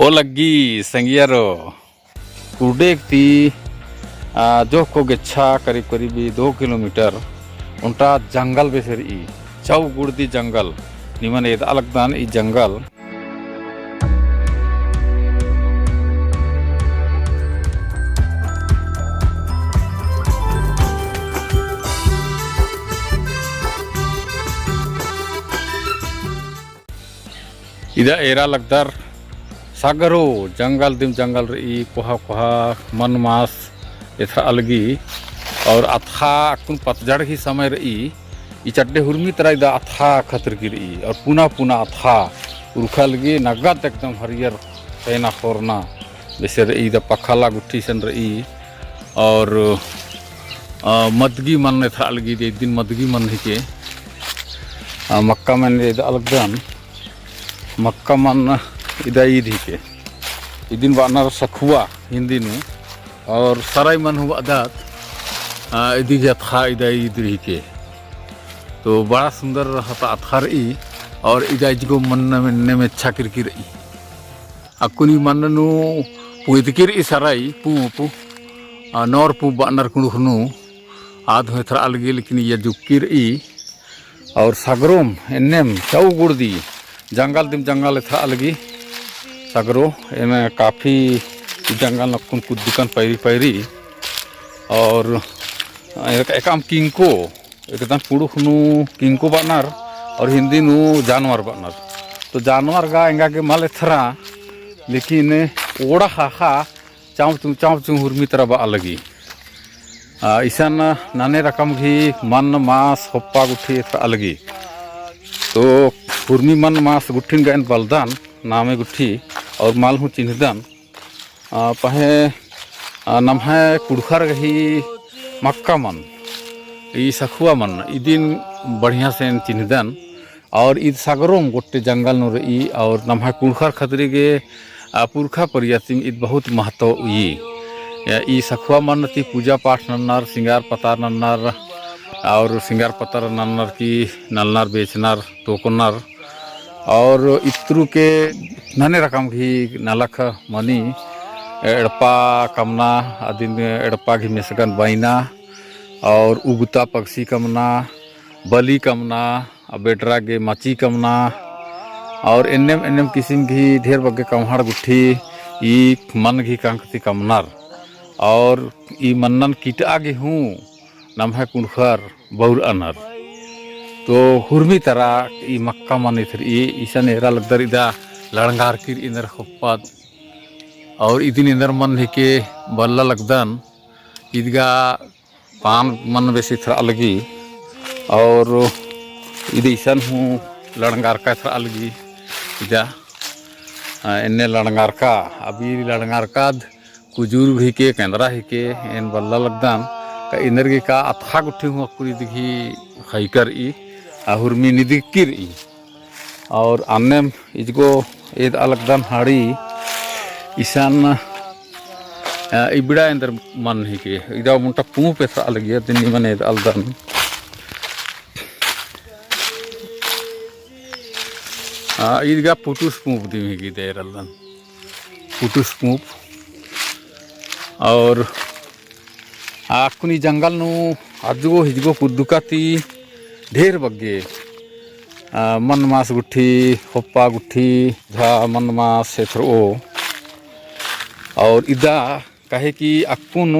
ओ लग्गी संगियारो कुडेक ती जो को गेच्छा करीब करीब 2 किलोमीटर उनटा जंगल बेसर ई चौ गुड़दी जंगल निमन एद अलग दान ई जंगल इदा एरा लगदार सागरो जंगल दिम जंगल रही कोहा कोहा मन मास एथा अलगी और अथा अकुन पतझड़ ही समय रही ई चड्डे हुर्मी तरह इदा अथा खतर की रही और पुना पुना अथा उर्खा लगी नगद एकदम हरियर पैना खोरना जैसे रही इदा पखाला गुट्ठी सन रही और मदगी मन एथा अलगी एक दिन मदगी मन ही के मक्का मन इदा अलग दान मक्का मन इदा ईद ही के इदिन बानर सखुआ हिंदी नु और सराय मन हुआ दात इदी के अथा इदा ईद ही के तो बड़ा सुंदर हता अथार ई और इदा इजगो मन में अच्छा किरकिर ई अकुनी मन नु पुइदकिर ई सराय पू पू नौर पू बानर कुणुखनु आध हो थरा अलगे लेकिन ये जुकिर ई और सागरोम एनेम चौ गुड़दी जंगल दिम जंगल था अलगी सगरो एने काफ़ी जंगल नकुन कुद्दुकन पैरी पैरी और एकम किंको एकदम पुड़ुखनु किंको बानर और हिंदी नु जानवर बानर तो जानवर गा एंगा के माले थरा लेकिन ओड़ा हाहा चाव चुम हुर्मी तरह बा अलगी ईसान नाने रकम घी मन मास होप्पा गुठी अलगी तो हुर्मी मन मास गुठिन गायन बलदान नामे गुठी और माल हूँ चिन्हदान पहे नम्हे कुड़खर गही मक्का मन ई सखुआ मन इदिन बढ़िया से चिन्हदान और ईद सागरोम गोटे जंगल नो रही और नम्हे कुड़खर खतरी के पुरखा परियाती ईद बहुत महत्व ई सखुआ मन ती पूजा पाठ नन्नर सिंगार पतार नन्नर और सिंगार पतर नन्नर की नलनर बेचनर टोकनर और इत्रु के नने रकम घी नलख मनी एड़पा कमना आदिन एड़पा घी मेसगन बाइना और उगता पक्षी कमना बली कमना बेटरा के मची कमना और एनएम किस्म घी ढेर बगे कमहड़ गुट्ठी ई मन घी कंकती कमनर और ई मनन कीटा गे हूँ नम्हे कुणखर बौर अनर तो हुर्मी तरह ई मक्का मन इधर ईशन एरा लगदर इदा लड़ंगार किर इंदर खुप्पत और इदिन इंदर मन ही के बल्ला लगदन ईदगा पान मन बेसी थरा अलगी और इद ईशन हूँ लड़ंगार का थरा अलगी इदा इन्ने लड़ंगार का अभी लड़ंगार का कुजूर ही के केंद्रा ही के इन बल्ला लगदन इंदर के का अथा गुठी हुआ पूरी दिखी खैकर ई हुर्मी निदिकिर ई और अन्य इजगो एद अलगदन हाड़ी ईशान इबड़ा इंदर मन ही के इदा मुंटा पू पे था अलग दिन मन एद अलदन ईदगा पुटुस पूप दी की देर अलदन पुटुस पूप और आकुनी जंगल नु अजगो हिजगो कुद्दुकाती ढेर बग्गे मन मास गुट्ठी होप्पा गुट्ठी झा मन मास सेथरो और इदा कहे कि अकुन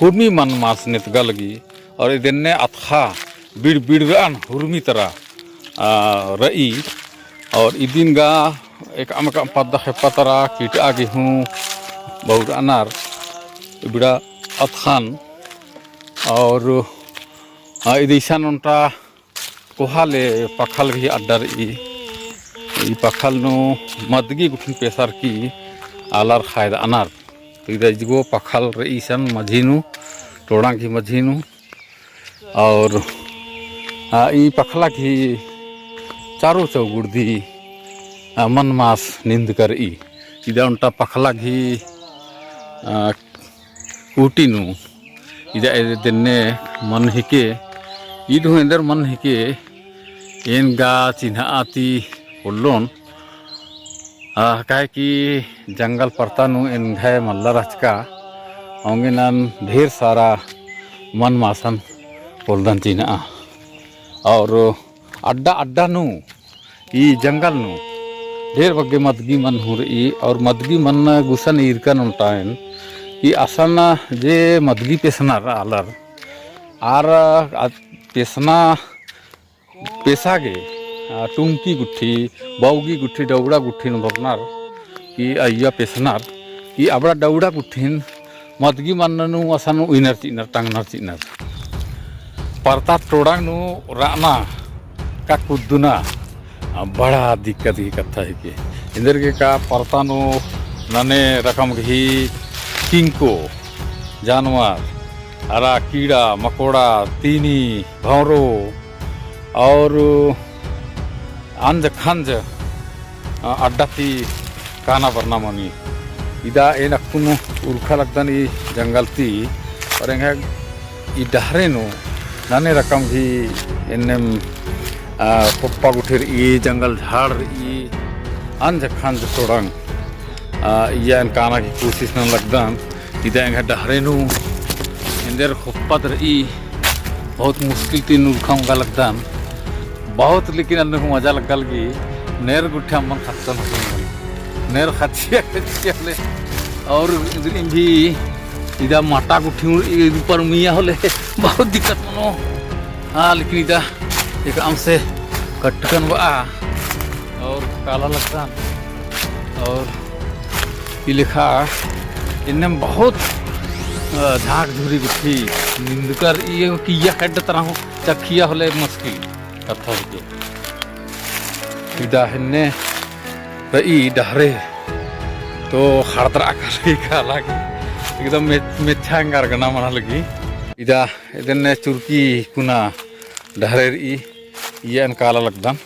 हुर्मी मन मास नेतगा लगी और इदने अथा बिड़ बिड़गान हुर्मी तरह रही और इदिन गा एक अमक पद पतरा कीट आगे हूँ बहुत अनार बिड़ा अथान और ईशान उनटा कोहाले पखल भी अड्डर ई पखल नो मदगी गुठिन पेशर की आलर खायद अनार तो इधर इजगो पखल ईशान मझीनु टोड़ा की मझीनु और ई पखला की चारों चौगुड़ी मन मास निंद कर इधर उनटा पखला घी ऊटीनु इधर दिने मन हिके ईद हूँ इंदर मन हिके एन गा चिन्ह आती उल्लोन काय कि जंगल परता नु इन है मल्ला रचका होंगे नन ढेर सारा मन मासन पोलदन चीना और अड्डा अड्डा नु ई जंगल नु ढेर बग्गे मदगी मन हो रही और मदगी मन गुसन इरकन उल्टाइन कि असन जे मदगी पेसनार आलर आर पेसना पेसागे टुंकी गुट्ठी बाउगी गुट्ठी डौड़ा गुट्ठी नरनार कि अय्या पेसनार कि abra डौड़ा गुट्ठीन मदगी मननु असन उइनर चिनर टांगनर चिनर परता टोड़ांग नु राना का कुद्दुना बड़ा दिक्कत की कथा है कि इंदर के का परता नु नने रकम ही किंको जानवर अरा कीड़ा मकोड़ा तीनी भौरो और अंज खंज अड्डाती काना बरना मनी इदा ए नकुनु उर्खा लगदन ई जंगल ती और एंगे ई डहरे नु नाने रकम भी इन्नेम पप्पा गुठिर ई जंगल झाड़ ई अंज खंज तोड़ंग या इन काना की कोशिश न लगदन इदा एंगे डहरे नु इंदर खुप्पा दर ई बहुत मुश्किल तीन उर्खा उंगा लगदन बहुत लेकिन अन्य को मजा लगल कि नेर गुठ्ठा मन खत्म नेर खचिया ले और इधर भी इधर माटा गुठी ऊपर मिया होले बहुत दिक्कत मनो हाँ लेकिन इधर एक आम से कटकन बा और काला लगता और ये लिखा इनमें बहुत झाक झुरी गुठी निंदकर ये किया कट तरह चखिया होले मुश्किल कथा के इधर हिन्ने रही डहरे तो खड़तरा कर का लगी एकदम मेच्छांगार गना मना लगी इधर इधर चुरकी कुना डहरे रही ये अनकाला लगदन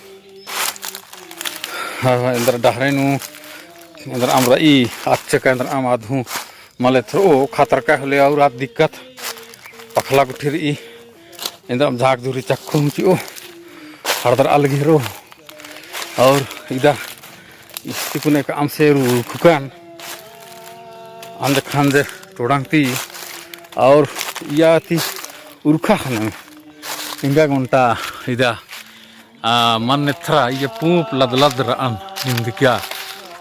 इंदर डहरे नु इंदर आम रही अच्छे का इंदर आम आधु मले थ्रो खातर का होले और आप दिक्कत पखला गुठी रही इंदर आम झाक झुरी चक्खू चियो हरदर अलग रो और इधर इसकी कुने का आम से रुकन अंज खंज टोड़ांगती और या थी उर्खा खाने इंगा घंटा इधर मन नेथरा ये पूप लद लद रन इंदिका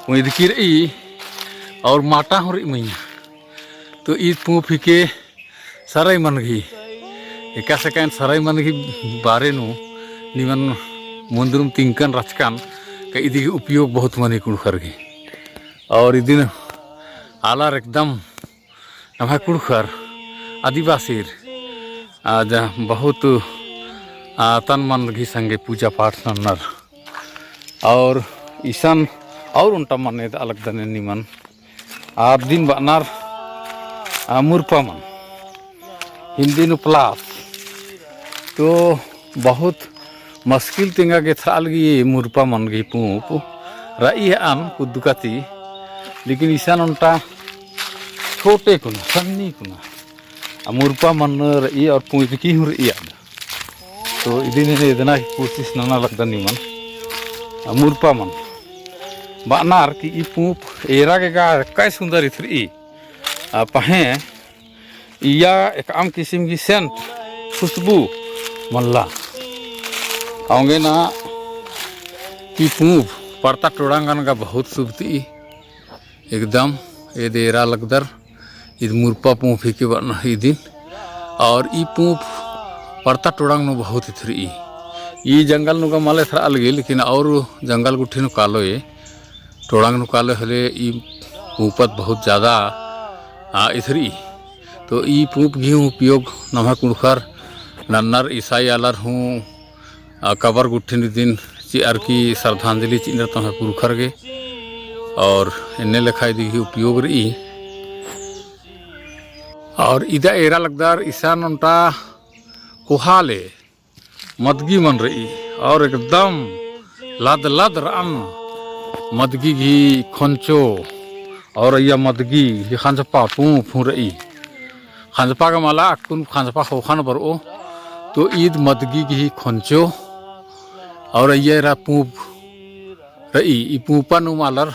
वो इधकी रही और माटा हो रही मैया तो ईद पूप ही के सराय मन गई एक सेकेंड सराय मन गई बारे नु निमन मंदिरम तिंकन रचकान का इदी उपयोग बहुत मनी कुड़ कर गए और इदिन आलार एकदम नभा कुड़खर आदिवासी आज बहुत तन मन घी संगे पूजा पाठ नर और ईशान और उनटा मन अलग दने निमन आप दिन बनार मुरपा मन हिंदी नु प्लास तो बहुत मुश्किल तिंगा के थाल गी मुरपा मन गई पूप रही है आन कुदुकाती लेकिन ईशान उनटा छोटे कुना सन्नी कुना मुरपा मन रही और पूप की हो रही तो इतना कोशिश नाना लगता निमन मुरपा मन बानार की ई पूप एरा के कै सुंदर इथरी पहे या एक आम किस्म की सेंट खुशबू मल्ला आऊंगे ना कि पूप पड़ता टोड़ांगन का बहुत सुबती एकदम ये देरा लगदर इध मुरपा पूप ही के बना ही दिन और ई पूप पड़ता टोड़ांग नु बहुत इथरी ई जंगल नु का माले थरा अलगे लेकिन और जंगल गुठी नु कालो ये टोड़ांग नु कालो हले ई पूपत बहुत ज़्यादा इथरी तो ई पूप घी उपयोग नभा कुड़खर नन्नर ईसाई आलर हूँ कबर गुट्ठी दिन ची की श्रद्धांजलि चिन्ह तो कुड़खर गे और इन्ने लिखाई दी उपयोग रही और इदा एरा लगदार ईशान उनटा कुहाले मदगी मन रही और एकदम लद लद राम मदगी घी खंचो और यह मदगी खांजपा फू रही खांजपा का माला कुन खांजपा होखान पर ओ तो ईद मदगी घी खंचो और ये रा पूप रही ई पूपा नु मालर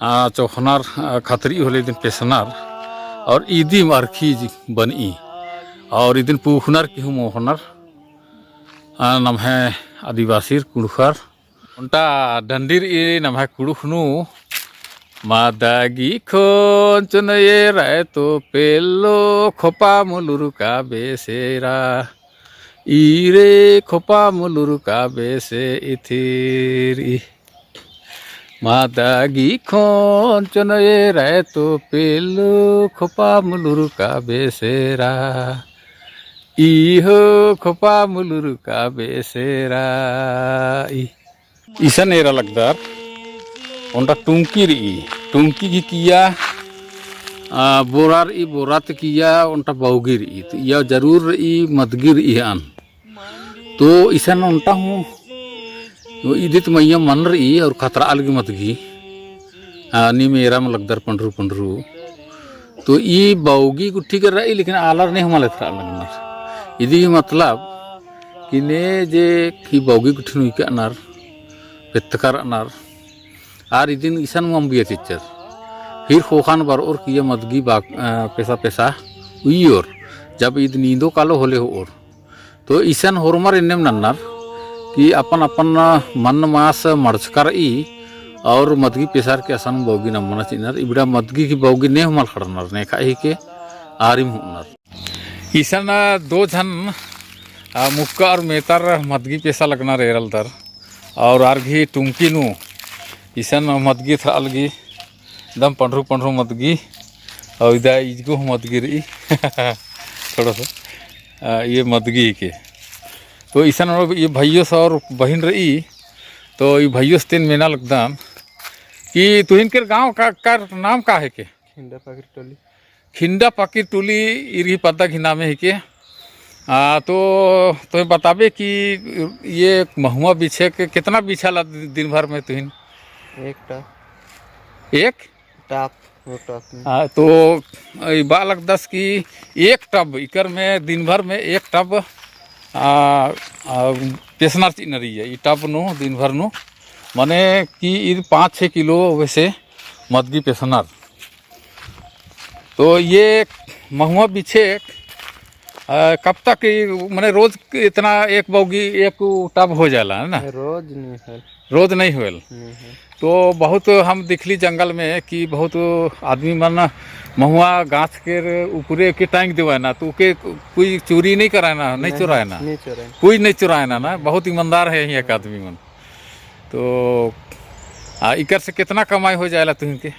चौखनार खतरी होले दिन पेसनार और ईदी मारखी बनी और इदिन पुखनार की हूँ मोहनार नाम है आदिवासी कुड़ुखार उनटा डंडीर नाम है कुड़ुखनु मादागी खोंचन ये राय तो पेलो खोपा मुलुर का बेसेरा इरे खोपा मुलुर का बेसे इथिरी मादागी खोंचन ये राय तो पेलो खोपा मुलुर का बेसेरा इहो खोपा मुलुर का बेसेरा ईसन एरा लगदार उनका टुंकी रही टुंकी की किया बोरार ई बोरात किया उनका बाउगी रही तो यह जरूर रही मदगी रही है अन तो ईसन उनका हूँ वो इदित मैया मन रही और खतरा अलगी मदगी नी मेरा में लगदार पंडरू पंडरू तो ये बाउगी गुट्ठी कर रही लेकिन आलर नहीं हमारे थरा लगना इदी मतलब कि ने जे की बाउगी गुट्ठी नुई के अनार पेतकार अनार आर इदिन ईसान मम बिया टीचर फिर खोखान बार और किया मदगी बाग पैसा पैसा हुई और जब ईद नींदो कालो होले हो और तो ईसान होरमार इन्नेम नन्नार कि अपन अपन मन मास मर्चकर ई और मदगी पेशार के आसान बाउगी नमना चिनार इबड़ा मदगी की बाउगी ने हमाल खड़नार ने खाई के आरिम होनार ईसान दो जन मुक्का और मेतार मदगी पैसा लगना रेरल दर और आरघी टुंकी नु ईसन मदगी था अलगी एकदम पंडरू पंडरू मदगी और इधर इजगो मदगी रही थोड़ा सा ये मदगी के तो ईसन ये भाइयों से और बहन रही तो ये भाइयों से तीन महीना लगता कि तुहिन के गाँव का नाम का है के खिंडा पाकिर टोली इरी पता घिना में है के तो बताबे कि ये महुआ बिछे के कितना बिछा ला दिन भर में तुहिन एक टप तो बालक 10 की एक टब इकर में दिन भर में एक टब पेसनार चीज रही है टब नो दिन भर नो माने कि 5-6 किलो वैसे मदगी पेसनार तो ये महुआ बिछे कब तक मैंने रोज इतना एक बाउगी एक टब हो जाला है ना रोज नहीं होल तो बहुत हम दिखली जंगल में कि बहुत आदमी मन महुआ गाछ के ऊपरे के टांग देवा ना तो के कोई चोरी नहीं कराना नहीं चुराना कोई नहीं चुराना ना बहुत ईमानदार है यहाँ एक आदमी मन तो इकर से कितना कमाई हो जाएगा तुम के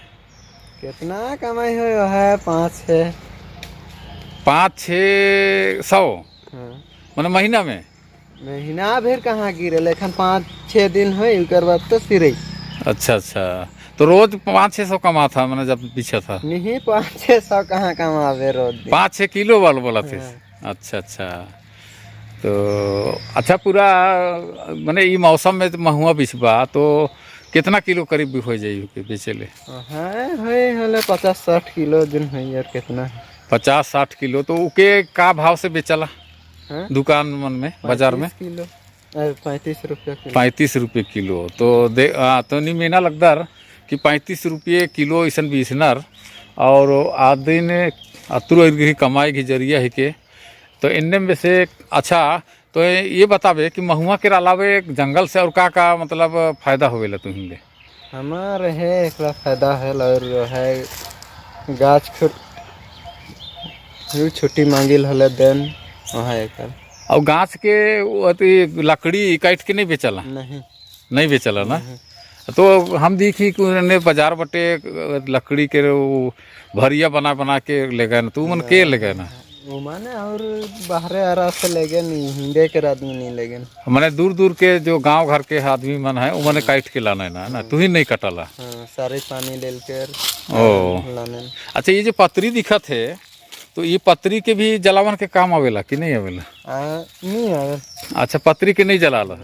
कितना कमाई हो है 500-600 मैंने महीना में महीना भर कहाँ गिरे लेकिन 5-6 दिन हो बाद तो सिरे अच्छा तो रोज 500-600 कमा था मैंने जब पीछे था नहीं 500-600 कहाँ कमावे रोज 5-6 किलो वाला बोला थे अच्छा तो अच्छा पूरा मैंने ये मौसम में महुआ बिछबा तो कितना किलो करीब भी हो जाए बेचेले है 50-60 किलो दिन है यार कितना 50-60 किलो तो उके का भाव से बेचला दुकान मन में बाजार में किलो 35 रुपये 35 रुपये किलो तो तो नहीं महीना लगदार कि 35 रुपये किलो ऐसा बेचनार और आदमी ने अतुर की कमाई की जरिया है के तो इनने में से अच्छा तो ये बतावे कि महुआ के अलावे जंगल से और का मतलब फायदा होवेला तुम्हें हमारे है एक फायदा है और है गाछ छोटी मांगिल हले देन वहाँ एक और गाछ के लकड़ी काट के नहीं बेचला नहीं बेचला ना तो हम देखी कि बाजार बटे लकड़ी के भरिया बना के ले गए ना तू मन के ले गए ना वो माने और बाहर आरा से ले गए नहीं हिंदे के आदमी नहीं ले गए मैंने दूर के जो गांव घर के आदमी मन है वो मैंने काट के लाना है ना तू ही नहीं कटाला सारे पानी ले कर लाने अच्छा ये जो पतरी दिखत है तो ये पतरी के भी जलावन के काम आवेला कि नहीं आवेला नहीं आवे अच्छा पतरी के नहीं जलाला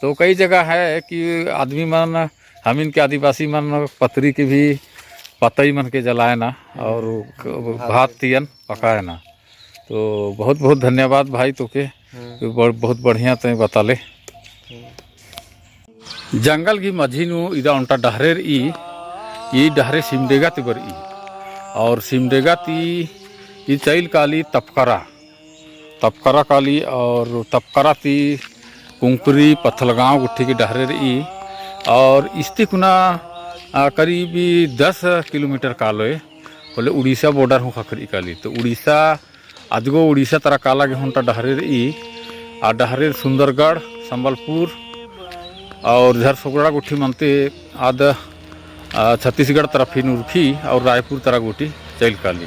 तो कई जगह है कि आदमी मन हम इनके आदिवासी मन पतरी के भी पतई मन के जलाए ना और भात तियन पकाए ना तो बहुत बहुत धन्यवाद भाई तो के बहुत बढ़िया ते बताले जंगल की मझी नु इदा उनटा डहरेर ई ये डहरे सिमडेगा ते बर ई और सिमडेगा ती ये चैल काली तपकरा काली और तपकरा ती कुंकरी पथलगांव गुट्ठी के डहरे रही और इस्ती कुना करीबी 10 किलोमीटर कालोए बोले उड़ीसा बॉर्डर हूँ खखरी काली तो उड़ीसा अदगो उड़ीसा तरह काला के होंटा डहरे रही और डहरे सुंदरगढ़ संबलपुर और झरसुगड़ा गुट्ठी मनते आद छत्तीसगढ़ तरफ ही नुरखी और रायपुर तरह गुट्ठी चैल काली।